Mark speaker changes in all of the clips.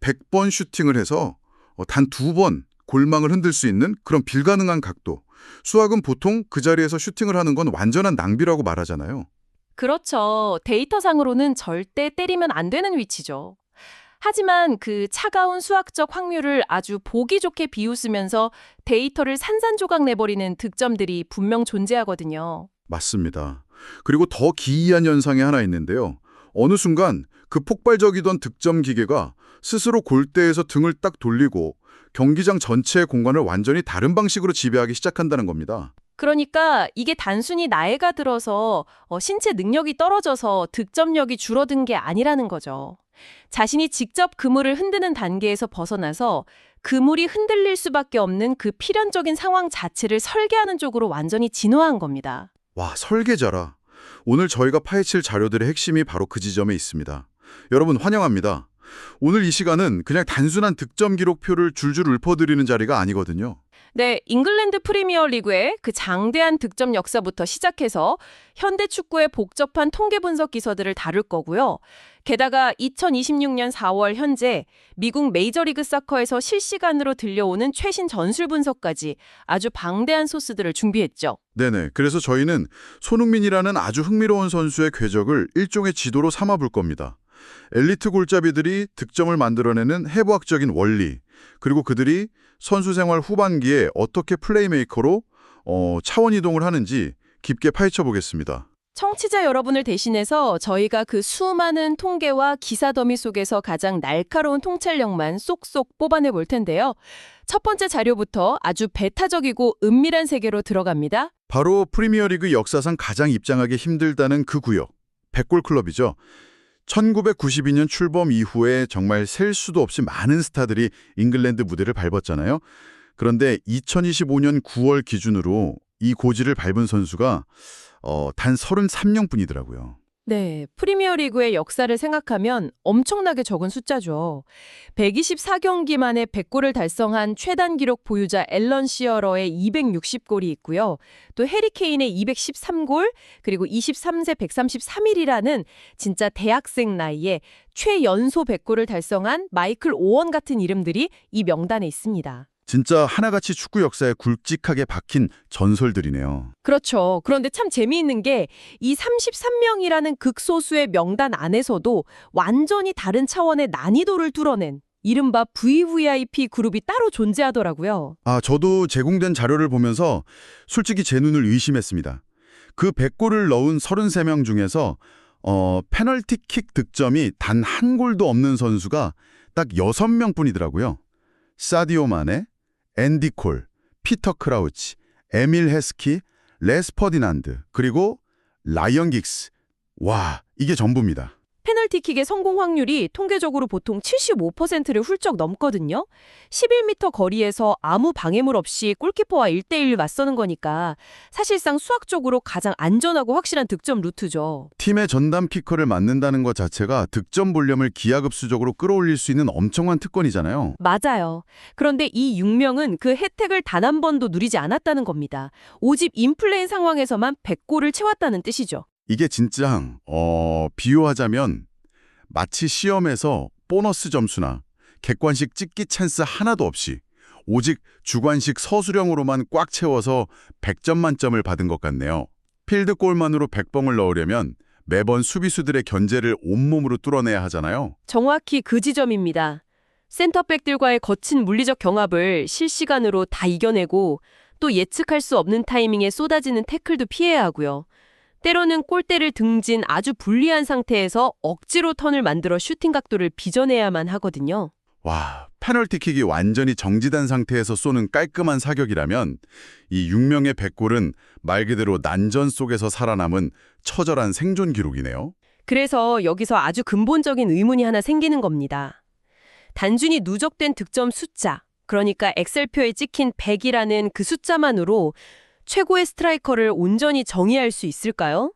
Speaker 1: 100번 슈팅을 해서 단 2번 골망을 흔들 수 있는 그런 불가능한 각도. 수학은 보통 그 자리에서 슈팅을 하는 건 완전한 낭비라고 말하잖아요.
Speaker 2: 그렇죠. 데이터상으로는 절대 때리면 안 되는 위치죠. 하지만 그 차가운 수학적 확률을 아주 보기 좋게 비웃으면서 데이터를 산산조각 내버리는 득점들이 분명 존재하거든요.
Speaker 1: 맞습니다. 그리고 더 기이한 현상이 하나 있는데요. 어느 순간 그 폭발적이던 득점 기계가 스스로 골대에서 등을 딱 돌리고 경기장 전체의 공간을 완전히 다른 방식으로 지배하기 시작한다는 겁니다.
Speaker 2: 그러니까 이게 단순히 나이가 들어서 신체 능력이 떨어져서 득점력이 줄어든 게 아니라는 거죠. 자신이 직접 그물을 흔드는 단계에서 벗어나서 그물이 흔들릴 수밖에 없는 그 필연적인 상황 자체를 설계하는 쪽으로 완전히 진화한 겁니다.
Speaker 1: 와, 설계자라. 오늘 저희가 파헤칠 자료들의 핵심이 바로 그 지점에 있습니다. 여러분 환영합니다. 오늘 이 시간은 그냥 단순한 득점 기록표를 줄줄 읊어드리는 자리가 아니거든요.
Speaker 2: 네, 잉글랜드 프리미어리그의 그 장대한 득점 역사부터 시작해서 현대 축구의 복잡한 통계 분석 기서들을 다룰 거고요. 게다가 2026년 4월 현재 미국 메이저리그 서커에서 실시간으로 들려오는 최신 전술 분석까지 아주 방대한 소스들을 준비했죠.
Speaker 1: 네네. 그래서 저희는 손흥민이라는 아주 흥미로운 선수의 궤적을 일종의 지도로 삼아 볼 겁니다. 엘리트 골잡이들이 득점을 만들어내는 해부학적인 원리, 그리고 그들이 선수 생활 후반기에 어떻게 플레이메이커로 차원 이동을 하는지 깊게 파헤쳐 보겠습니다.
Speaker 2: 청취자 여러분을 대신해서 저희가 그 수많은 통계와 기사 더미 속에서 가장 날카로운 통찰력만 쏙쏙 뽑아내 볼 텐데요. 첫 번째 자료부터 아주 배타적이고 은밀한 세계로 들어갑니다.
Speaker 1: 바로 프리미어리그 역사상 가장 입장하기 힘들다는 그 구역, 100골 클럽이죠. 1992년 출범 이후에 정말 셀 수도 없이 많은 스타들이 잉글랜드 무대를 밟았잖아요. 그런데 2025년 9월 기준으로 이 고지를 밟은 선수가 단 33명뿐이더라고요.
Speaker 2: 네, 프리미어리그의 역사를 생각하면 엄청나게 적은 숫자죠. 124경기 만에 100골을 달성한 최단 기록 보유자 앨런 시어러의 260골이 있고요. 또 해리 케인의 213골, 그리고 23세 133일이라는 진짜 대학생 나이에 최연소 100골을 달성한 마이클 오원 같은 이름들이 이 명단에 있습니다.
Speaker 1: 진짜 하나같이 축구 역사에 굵직하게 박힌 전설들이네요.
Speaker 2: 그렇죠. 그런데 참 재미있는 게 이 33명이라는 극소수의 명단 안에서도 완전히 다른 차원의 난이도를 뚫어낸 이른바 VVIP 그룹이 따로 존재하더라고요.
Speaker 1: 저도 제공된 자료를 보면서 솔직히 제 눈을 의심했습니다. 그 100골을 넣은 33명 중에서 페널티킥 득점이 단 한 골도 없는 선수가 딱 6명뿐이더라고요. 사디오 마네, 앤디 콜, 피터 크라우치, 에밀 헤스키, 레스 퍼디난드, 그리고 라이언 긱스. 와, 이게 전부입니다.
Speaker 2: 페널티킥의 성공 확률이 통계적으로 보통 75%를 훌쩍 넘거든요. 11m 거리에서 아무 방해물 없이 골키퍼와 1대1 맞서는 거니까 사실상 수학적으로 가장 안전하고 확실한 득점 루트죠.
Speaker 1: 팀의 전담 키커를 맡는다는 것 자체가 득점 볼륨을 기하급수적으로 끌어올릴 수 있는 엄청난 특권이잖아요.
Speaker 2: 맞아요. 그런데 이 6명은 그 혜택을 단 한 번도 누리지 않았다는 겁니다. 오직 인플레인 상황에서만 100골을 채웠다는 뜻이죠.
Speaker 1: 이게 진짜 비유하자면 마치 시험에서 보너스 점수나 객관식 찍기 찬스 하나도 없이 오직 주관식 서술형으로만 꽉 채워서 100점 만점을 받은 것 같네요. 필드골만으로 100번을 넣으려면 매번 수비수들의 견제를 온몸으로 뚫어내야 하잖아요.
Speaker 2: 정확히 그 지점입니다. 센터백들과의 거친 물리적 경합을 실시간으로 다 이겨내고 또 예측할 수 없는 타이밍에 쏟아지는 태클도 피해야 하고요. 때로는 골대를 등진 아주 불리한 상태에서 억지로 턴을 만들어 슈팅 각도를 빚어내야만 하거든요.
Speaker 1: 와, 페널티킥이 완전히 정지된 상태에서 쏘는 깔끔한 사격이라면 이 6명의 100골은 말 그대로 난전 속에서 살아남은 처절한 생존 기록이네요.
Speaker 2: 그래서 여기서 아주 근본적인 의문이 하나 생기는 겁니다. 단순히 누적된 득점 숫자, 그러니까 엑셀표에 찍힌 100이라는 그 숫자만으로 최고의 스트라이커를 온전히 정의할 수 있을까요?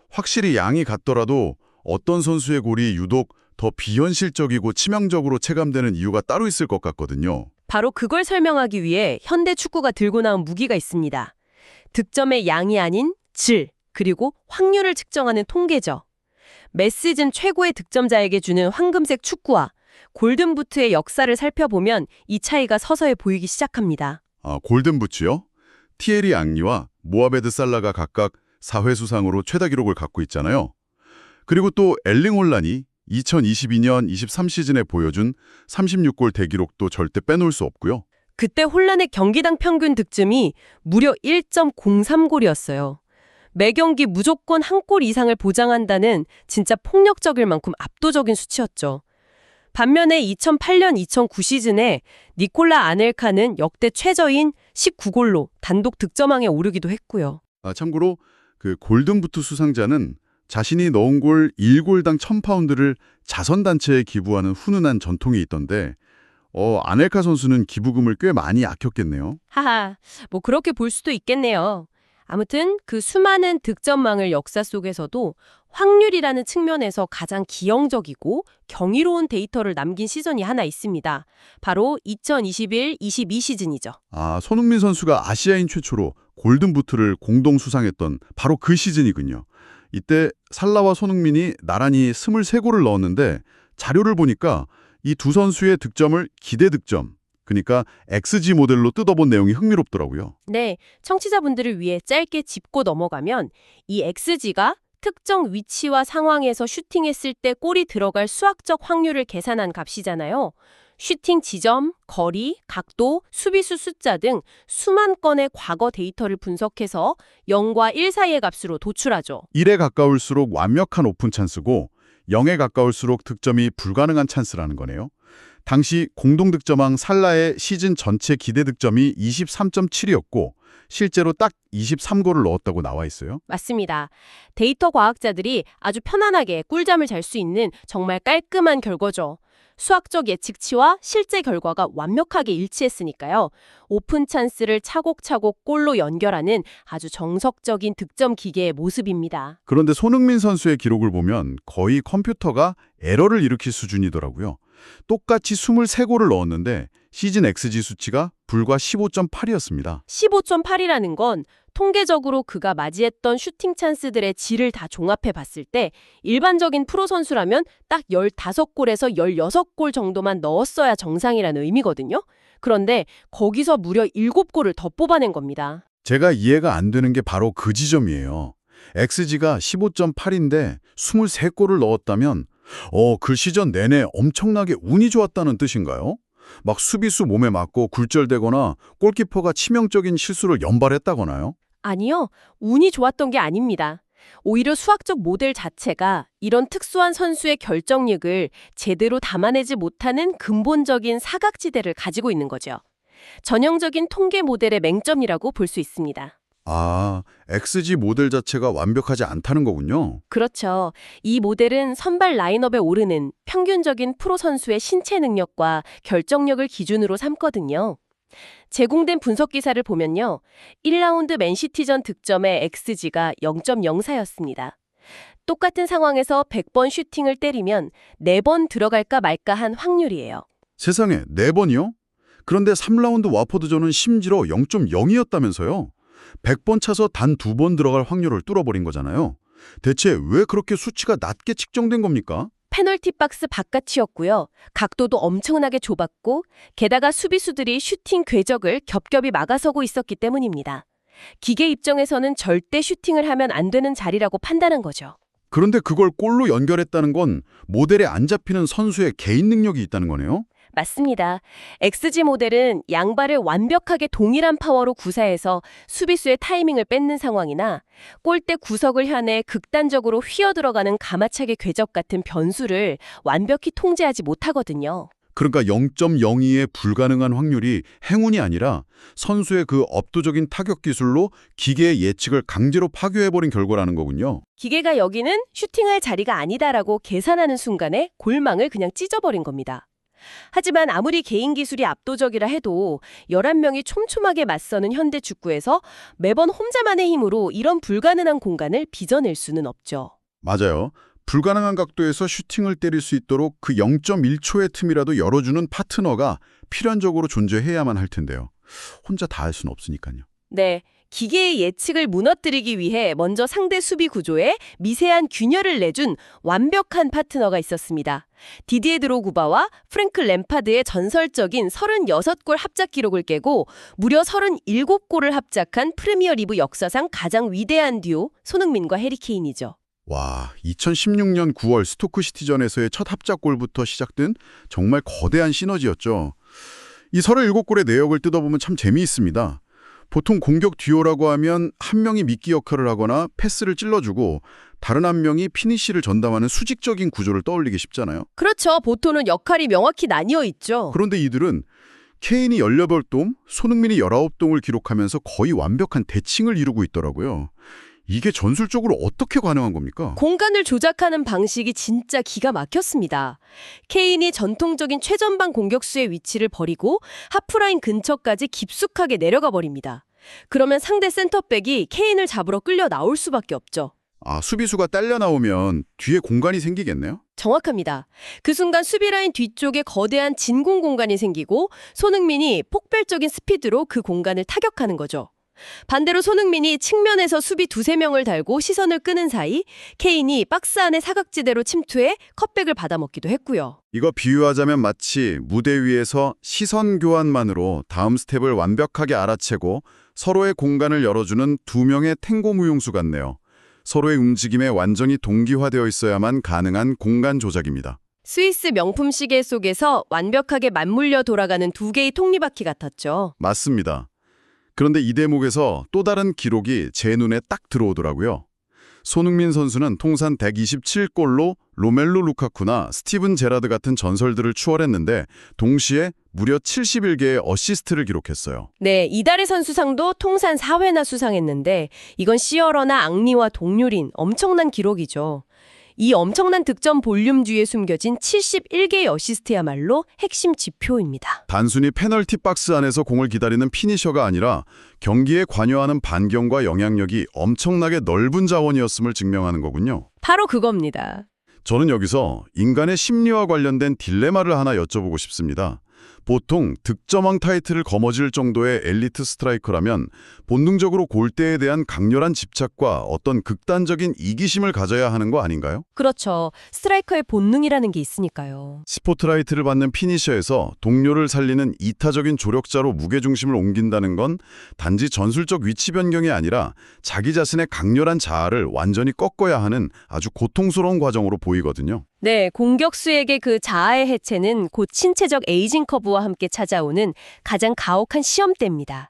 Speaker 1: 확실히 양이 같더라도 어떤 선수의 골이 유독 더 비현실적이고 치명적으로 체감되는 이유가 따로 있을 것 같거든요.
Speaker 2: 바로 그걸 설명하기 위해 현대 축구가 들고 나온 무기가 있습니다. 득점의 양이 아닌 질, 그리고 확률을 측정하는 통계죠. 매 시즌 최고의 득점자에게 주는 황금색 축구화, 골든부트의 역사를 살펴보면 이 차이가 서서히 보이기 시작합니다.
Speaker 1: 아, 골든부츠요? 티에리 앙리와 모하베드 살라가 각각 4회 수상으로 최다 기록을 갖고 있잖아요. 그리고 또 엘링 홀란이 2022년 23시즌에 보여준 36골 대기록도 절대 빼놓을 수 없고요.
Speaker 2: 그때 혼란의 경기당 평균 득점이 무려 1.03골이었어요. 매 경기 무조건 한 골 이상을 보장한다는 진짜 폭력적일 만큼 압도적인 수치였죠. 반면에 2008년 2009 시즌에 니콜라 아넬카는 역대 최저인 19골로 단독 득점왕에 오르기도 했고요.
Speaker 1: 아, 참고로 그 골든부트 수상자는 자신이 넣은 골 1골당 1000파운드를 자선단체에 기부하는 훈훈한 전통이 있던데 아넬카 선수는 기부금을 꽤 많이 아꼈겠네요.
Speaker 2: 하하, 뭐 그렇게 볼 수도 있겠네요. 아무튼 그 수많은 득점망을 역사 속에서도 확률이라는 측면에서 가장 기형적이고 경이로운 데이터를 남긴 시즌이 하나 있습니다. 바로 2021-22 시즌이죠.
Speaker 1: 아, 손흥민 선수가 아시아인 최초로 골든부트를 공동 수상했던 바로 그 시즌이군요. 이때 살라와 손흥민이 나란히 23골을 넣었는데 자료를 보니까 이 두 선수의 득점을 기대 득점, 그러니까 XG 모델로 뜯어본 내용이 흥미롭더라고요.
Speaker 2: 네, 청취자분들을 위해 짧게 짚고 넘어가면 이 XG가 특정 위치와 상황에서 슈팅했을 때 골이 들어갈 수학적 확률을 계산한 값이잖아요. 슈팅 지점, 거리, 각도, 수비수 숫자 등 수만 건의 과거 데이터를 분석해서 0과 1 사이의 값으로 도출하죠.
Speaker 1: 1에 가까울수록 완벽한 오픈 찬스고 0에 가까울수록 득점이 불가능한 찬스라는 거네요. 당시 공동 득점왕 살라의 시즌 전체 기대 득점이 23.7이었고 실제로 딱 23골을 넣었다고 나와 있어요.
Speaker 2: 맞습니다. 데이터 과학자들이 아주 편안하게 꿀잠을 잘 수 있는 정말 깔끔한 결과죠. 수학적 예측치와 실제 결과가 완벽하게 일치했으니까요. 오픈 찬스를 차곡차곡 골로 연결하는 아주 정석적인 득점 기계의 모습입니다.
Speaker 1: 그런데 손흥민 선수의 기록을 보면 거의 컴퓨터가 에러를 일으킬 수준이더라고요. 똑같이 23골을 넣었는데 시즌 XG 수치가 불과 15.8이었습니다.
Speaker 2: 15.8이라는 건 통계적으로 그가 맞이했던 슈팅 찬스들의 질을 다 종합해 봤을 때 일반적인 프로 선수라면 딱 15골에서 16골 정도만 넣었어야 정상이라는 의미거든요. 그런데 거기서 무려 7골을 더 뽑아낸 겁니다.
Speaker 1: 제가 이해가 안 되는 게 바로 그 지점이에요. XG가 15.8인데 23골을 넣었다면 그 시즌 내내 엄청나게 운이 좋았다는 뜻인가요? 막 수비수 몸에 맞고 굴절되거나 골키퍼가 치명적인 실수를 연발했다거나요?
Speaker 2: 아니요, 운이 좋았던 게 아닙니다. 오히려 수학적 모델 자체가 이런 특수한 선수의 결정력을 제대로 담아내지 못하는 근본적인 사각지대를 가지고 있는 거죠. 전형적인 통계 모델의 맹점이라고 볼 수 있습니다.
Speaker 1: 아, XG 모델 자체가 완벽하지 않다는 거군요.
Speaker 2: 그렇죠. 이 모델은 선발 라인업에 오르는 평균적인 프로 선수의 신체 능력과 결정력을 기준으로 삼거든요. 제공된 분석 기사를 보면요. 1라운드 맨시티전 득점의 XG가 0.04였습니다. 똑같은 상황에서 100번 슈팅을 때리면 4번 들어갈까 말까 한 확률이에요.
Speaker 1: 세상에, 4번이요? 그런데 3라운드 와포드전은 심지어 0.0이었다면서요? 100번 차서 단 2번 들어갈 확률을 뚫어버린 거잖아요. 대체 왜 그렇게 수치가 낮게 측정된 겁니까?
Speaker 2: 페널티 박스 바깥이었고요. 각도도 엄청나게 좁았고 게다가 수비수들이 슈팅 궤적을 겹겹이 막아서고 있었기 때문입니다. 기계 입장에서는 절대 슈팅을 하면 안 되는 자리라고 판단한 거죠.
Speaker 1: 그런데 그걸 골로 연결했다는 건 모델에 안 잡히는 선수의 개인 능력이 있다는 거네요?
Speaker 2: 맞습니다. XG 모델은 양발을 완벽하게 동일한 파워로 구사해서 수비수의 타이밍을 뺏는 상황이나 골대 구석을 향해 극단적으로 휘어들어가는 가마차기 궤적 같은 변수를 완벽히 통제하지 못하거든요.
Speaker 1: 그러니까 0.02의 불가능한 확률이 행운이 아니라 선수의 그 압도적인 타격 기술로 기계의 예측을 강제로 파괴해버린 결과라는 거군요.
Speaker 2: 기계가 여기는 슈팅할 자리가 아니다라고 계산하는 순간에 골망을 그냥 찢어버린 겁니다. 하지만 아무리 개인 기술이 압도적이라 해도 11명이 촘촘하게 맞서는 현대 축구에서 매번 혼자만의 힘으로 이런 불가능한 공간을 빚어낼 수는 없죠.
Speaker 1: 맞아요. 불가능한 각도에서 슈팅을 때릴 수 있도록 그 0.1초의 틈이라도 열어주는 파트너가 필연적으로 존재해야만 할 텐데요. 혼자 다 할 수는 없으니까요.
Speaker 2: 네, 기계의 예측을 무너뜨리기 위해 먼저 상대 수비 구조에 미세한 균열을 내준 완벽한 파트너가 있었습니다. 디디에 드로그바와 프랭크 램파드의 전설적인 36골 합작 기록을 깨고 무려 37골을 합작한 프리미어리그 역사상 가장 위대한 듀오 손흥민과 해리 케인이죠.
Speaker 1: 와, 2016년 9월 스토크 시티전에서의 첫 합작골부터 시작된 정말 거대한 시너지였죠. 이 37골의 내역을 뜯어보면 참 재미있습니다. 보통 공격 듀오라고 하면 한 명이 미끼 역할을 하거나 패스를 찔러주고 다른 한 명이 피니쉬를 전담하는 수직적인 구조를 떠올리기 쉽잖아요.
Speaker 2: 그렇죠. 보통은 역할이 명확히 나뉘어 있죠.
Speaker 1: 그런데 이들은 케인이 18동, 손흥민이 19동을 기록하면서 거의 완벽한 대칭을 이루고 있더라고요. 이게 전술적으로 어떻게 가능한 겁니까?
Speaker 2: 공간을 조작하는 방식이 진짜 기가 막혔습니다. 케인이 전통적인 최전방 공격수의 위치를 버리고 하프라인 근처까지 깊숙하게 내려가 버립니다. 그러면 상대 센터백이 케인을 잡으러 끌려 나올 수밖에 없죠.
Speaker 1: 아, 수비수가 딸려 나오면 뒤에 공간이 생기겠네요?
Speaker 2: 정확합니다. 그 순간 수비라인 뒤쪽에 거대한 진공 공간이 생기고 손흥민이 폭발적인 스피드로 그 공간을 타격하는 거죠. 반대로 손흥민이 측면에서 수비 두세 명을 달고 시선을 끄는 사이 케인이 박스 안의 사각지대로 침투해 컵백을 받아먹기도 했고요.
Speaker 1: 이거 비유하자면 마치 무대 위에서 시선 교환만으로 다음 스텝을 완벽하게 알아채고 서로의 공간을 열어주는 두 명의 탱고 무용수 같네요. 서로의 움직임에 완전히 동기화되어 있어야만 가능한 공간 조작입니다.
Speaker 2: 스위스 명품 시계 속에서 완벽하게 맞물려 돌아가는 두 개의 톱니바퀴 같았죠.
Speaker 1: 맞습니다. 그런데 이 대목에서 또 다른 기록이 제 눈에 딱 들어오더라고요. 손흥민 선수는 통산 127골로 로멜루 루카쿠나 스티븐 제라드 같은 전설들을 추월했는데 동시에 무려 71개의 어시스트를 기록했어요.
Speaker 2: 네, 이달의 선수상도 통산 4회나 수상했는데 이건 시어러나 앙리와 동률인 엄청난 기록이죠. 이 엄청난 득점 볼륨 뒤에 숨겨진 71개의 어시스트야말로 핵심 지표입니다.
Speaker 1: 단순히 페널티 박스 안에서 공을 기다리는 피니셔가 아니라 경기에 관여하는 반경과 영향력이 엄청나게 넓은 자원이었음을 증명하는 거군요.
Speaker 2: 바로 그겁니다.
Speaker 1: 저는 여기서 인간의 심리와 관련된 딜레마를 하나 여쭤보고 싶습니다. 보통 득점왕 타이틀을 거머쥘 정도의 엘리트 스트라이커라면 본능적으로 골대에 대한 강렬한 집착과 어떤 극단적인 이기심을 가져야 하는 거 아닌가요?
Speaker 2: 그렇죠. 스트라이커의 본능이라는 게 있으니까요.
Speaker 1: 스포트라이트를 받는 피니셔에서 동료를 살리는 이타적인 조력자로 무게중심을 옮긴다는 건 단지 전술적 위치 변경이 아니라 자기 자신의 강렬한 자아를 완전히 꺾어야 하는 아주 고통스러운 과정으로 보이거든요.
Speaker 2: 네, 공격수에게 그 자아의 해체는 곧 신체적 에이징 커브와 함께 찾아오는 가장 가혹한 시험대입니다.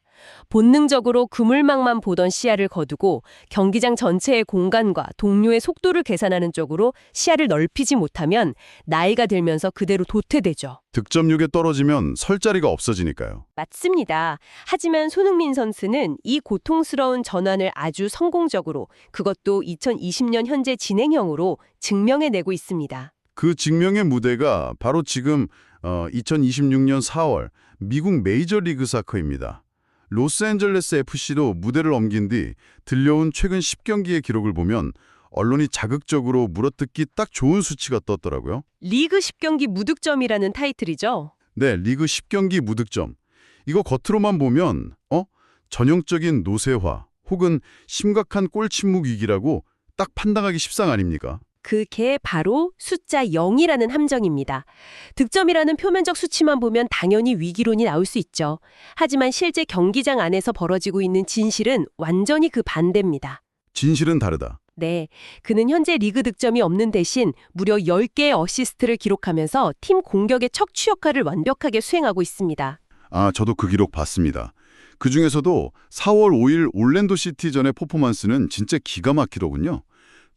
Speaker 2: 본능적으로 그물망만 보던 시야를 거두고 경기장 전체의 공간과 동료의 속도를 계산하는 쪽으로 시야를 넓히지 못하면 나이가 들면서 그대로 도태되죠.
Speaker 1: 득점력에 떨어지면 설 자리가 없어지니까요.
Speaker 2: 맞습니다. 하지만 손흥민 선수는 이 고통스러운 전환을 아주 성공적으로, 그것도 2020년 현재 진행형으로 증명해내고 있습니다.
Speaker 1: 그 증명의 무대가 바로 지금 2026년 4월 미국 메이저리그 사커입니다. 로스앤젤레스 FC도 무대를 옮긴 뒤 들려온 최근 10경기의 기록을 보면 언론이 자극적으로 물어뜯기 딱 좋은 수치가 떴더라고요.
Speaker 2: 리그 10경기 무득점이라는 타이틀이죠.
Speaker 1: 네, 리그 10경기 무득점. 이거 겉으로만 보면 전형적인 노쇠화 혹은 심각한 골 침묵 위기라고 딱 판단하기 십상 아닙니까?
Speaker 2: 그게 바로 숫자 0이라는 함정입니다. 득점이라는 표면적 수치만 보면 당연히 위기론이 나올 수 있죠. 하지만 실제 경기장 안에서 벌어지고 있는 진실은 완전히 그 반대입니다.
Speaker 1: 진실은 다르다.
Speaker 2: 네, 그는 현재 리그 득점이 없는 대신 무려 10개의 어시스트를 기록하면서 팀 공격의 척추 역할을 완벽하게 수행하고 있습니다.
Speaker 1: 아, 저도 그 기록 봤습니다. 그중에서도 4월 5일 올랜도 시티전의 퍼포먼스는 진짜 기가 막히더군요.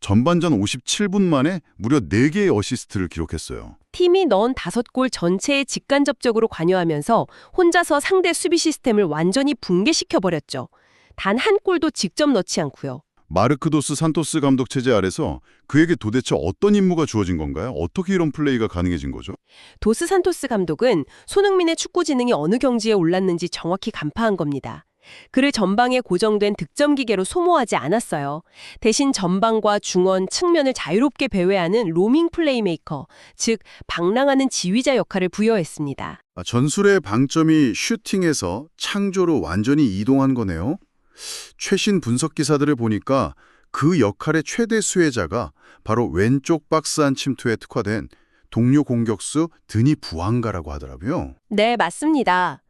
Speaker 1: 전반전 57분 만에 무려 4개의 어시스트를 기록했어요.
Speaker 2: 팀이 넣은 5골 전체에 직간접적으로 관여하면서 혼자서 상대 수비 시스템을 완전히 붕괴시켜버렸죠. 단 한 골도 직접 넣지 않고요.
Speaker 1: 마르크도스 산토스 감독 체제 아래서 그에게 도대체 어떤 임무가 주어진 건가요? 어떻게 이런 플레이가 가능해진 거죠?
Speaker 2: 도스 산토스 감독은 손흥민의 축구 지능이 어느 경지에 올랐는지 정확히 간파한 겁니다. 그를 전방에 고정된 득점 기계로 소모하지 않았어요. 대신 전방과 중원, 측면을 자유롭게 배회하는 로밍 플레이메이커, 즉 방랑하는 지휘자 역할을 부여했습니다.
Speaker 1: 전술의 방점이 슈팅에서 창조로 완전히 이동한 거네요. 최신 분석 기사들을 보니까 그 역할의 최대 수혜자가 바로 왼쪽 박스 안 침투에 특화된 동료 공격수 드니 부앙가라고 하더라고요.
Speaker 2: 네, 맞습니다.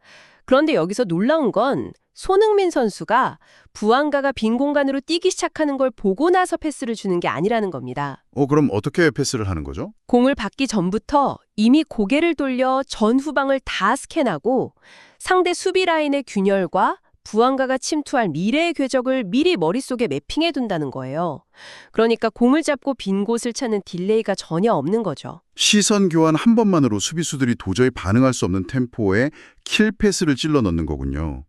Speaker 2: 그런데 여기서 놀라운 건 손흥민 선수가 부안가가 빈 공간으로 뛰기 시작하는 걸 보고 나서 패스를 주는 게 아니라는 겁니다.
Speaker 1: 그럼 어떻게 패스를 하는 거죠?
Speaker 2: 공을 받기 전부터 이미 고개를 돌려 전후방을 다 스캔하고 상대 수비 라인의 균열과 부안가가 침투할 미래의 궤적을 미리 머릿속에 매핑해 둔다는 거예요. 그러니까 공을 잡고 빈 곳을 찾는 딜레이가 전혀 없는 거죠.
Speaker 1: 시선 교환 한 번만으로 수비수들이 도저히 반응할 수 없는 템포에 킬 패스를 찔러 넣는 거군요.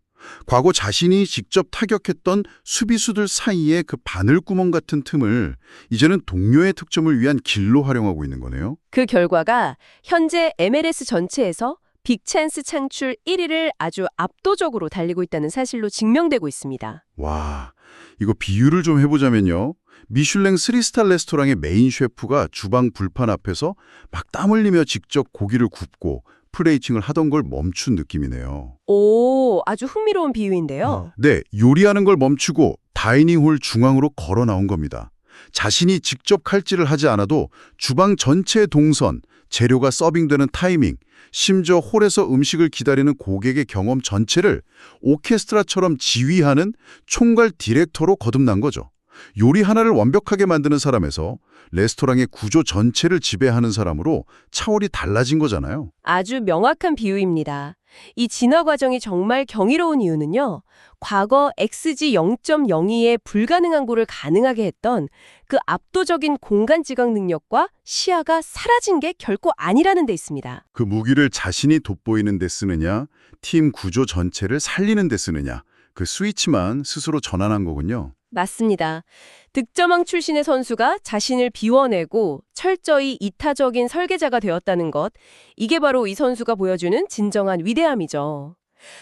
Speaker 1: 과거 자신이 직접 타격했던 수비수들 사이에 그 바늘구멍 같은 틈을 이제는 동료의 득점을 위한 길로 활용하고 있는 거네요.
Speaker 2: 그 결과가 현재 MLS 전체에서 빅찬스 창출 1위를 아주 압도적으로 달리고 있다는 사실로 증명되고 있습니다.
Speaker 1: 와, 이거 비유를 좀 해보자면요. 미슐랭 3스타 레스토랑의 메인 셰프가 주방 불판 앞에서 막 땀 흘리며 직접 고기를 굽고 플레이팅을 하던 걸 멈춘 느낌이네요.
Speaker 2: 오, 아주 흥미로운 비유인데요.
Speaker 1: 네, 요리하는 걸 멈추고 다이닝홀 중앙으로 걸어 나온 겁니다. 자신이 직접 칼질을 하지 않아도 주방 전체의 동선, 재료가 서빙되는 타이밍, 심지어 홀에서 음식을 기다리는 고객의 경험 전체를 오케스트라처럼 지휘하는 총괄 디렉터로 거듭난 거죠. 요리 하나를 완벽하게 만드는 사람에서 레스토랑의 구조 전체를 지배하는 사람으로 차원이 달라진 거잖아요.
Speaker 2: 아주 명확한 비유입니다. 이 진화 과정이 정말 경이로운 이유는요. 과거 XG 0.02의 불가능한 고를 가능하게 했던 그 압도적인 공간 지각 능력과 시야가 사라진 게 결코 아니라는 데 있습니다.
Speaker 1: 그 무기를 자신이 돋보이는 데 쓰느냐, 팀 구조 전체를 살리는 데 쓰느냐, 그 스위치만 스스로 전환한 거군요.
Speaker 2: 맞습니다. 득점왕 출신의 선수가 자신을 비워내고 철저히 이타적인 설계자가 되었다는 것, 이게 바로 이 선수가 보여주는 진정한 위대함이죠.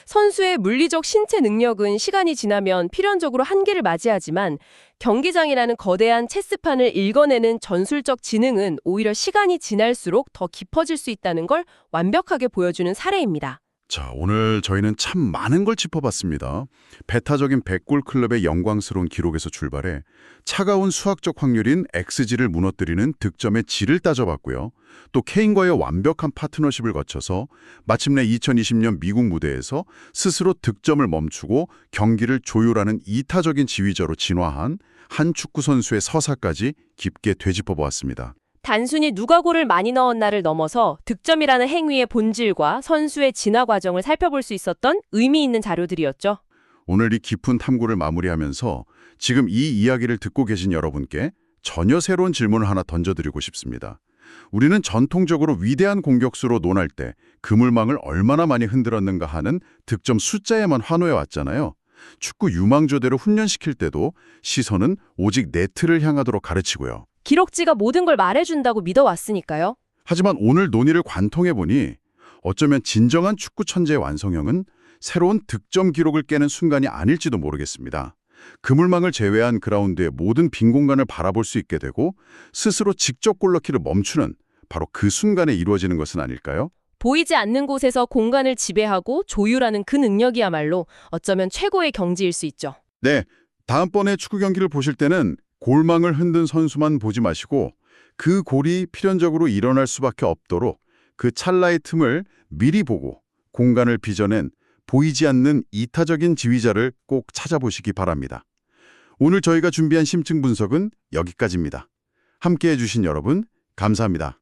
Speaker 2: 선수의 물리적 신체 능력은 시간이 지나면 필연적으로 한계를 맞이하지만 경기장이라는 거대한 체스판을 읽어내는 전술적 지능은 오히려 시간이 지날수록 더 깊어질 수 있다는 걸 완벽하게 보여주는 사례입니다.
Speaker 1: 자, 오늘 저희는 참 많은 걸 짚어봤습니다. 배타적인 100골 클럽의 영광스러운 기록에서 출발해 차가운 수학적 확률인 XG를 무너뜨리는 득점의 질을 따져봤고요. 또 케인과의 완벽한 파트너십을 거쳐서 마침내 2020년 미국 무대에서 스스로 득점을 멈추고 경기를 조율하는 이타적인 지휘자로 진화한 한 축구 선수의 서사까지 깊게 되짚어보았습니다.
Speaker 2: 단순히 누가 골을 많이 넣었나를 넘어서 득점이라는 행위의 본질과 선수의 진화 과정을 살펴볼 수 있었던 의미 있는 자료들이었죠.
Speaker 1: 오늘 이 깊은 탐구를 마무리하면서 지금 이 이야기를 듣고 계신 여러분께 전혀 새로운 질문을 하나 던져드리고 싶습니다. 우리는 전통적으로 위대한 공격수로 논할 때 그물망을 얼마나 많이 흔들었는가 하는 득점 숫자에만 환호해 왔잖아요. 축구 유망주대로 훈련시킬 때도 시선은 오직 네트를 향하도록 가르치고요.
Speaker 2: 기록지가 모든 걸 말해준다고 믿어왔으니까요.
Speaker 1: 하지만 오늘 논의를 관통해보니 어쩌면 진정한 축구 천재의 완성형은 새로운 득점 기록을 깨는 순간이 아닐지도 모르겠습니다. 그물망을 제외한 그라운드의 모든 빈 공간을 바라볼 수 있게 되고 스스로 직접 골넣기를 멈추는 바로 그 순간에 이루어지는 것은 아닐까요?
Speaker 2: 보이지 않는 곳에서 공간을 지배하고 조율하는 그 능력이야말로 어쩌면 최고의 경지일 수 있죠.
Speaker 1: 네, 다음번에 축구 경기를 보실 때는 골망을 흔든 선수만 보지 마시고 그 골이 필연적으로 일어날 수밖에 없도록 그 찰나의 틈을 미리 보고 공간을 빚어낸 보이지 않는 이타적인 지휘자를 꼭 찾아보시기 바랍니다. 오늘 저희가 준비한 심층 분석은 여기까지입니다. 함께해 주신 여러분 감사합니다.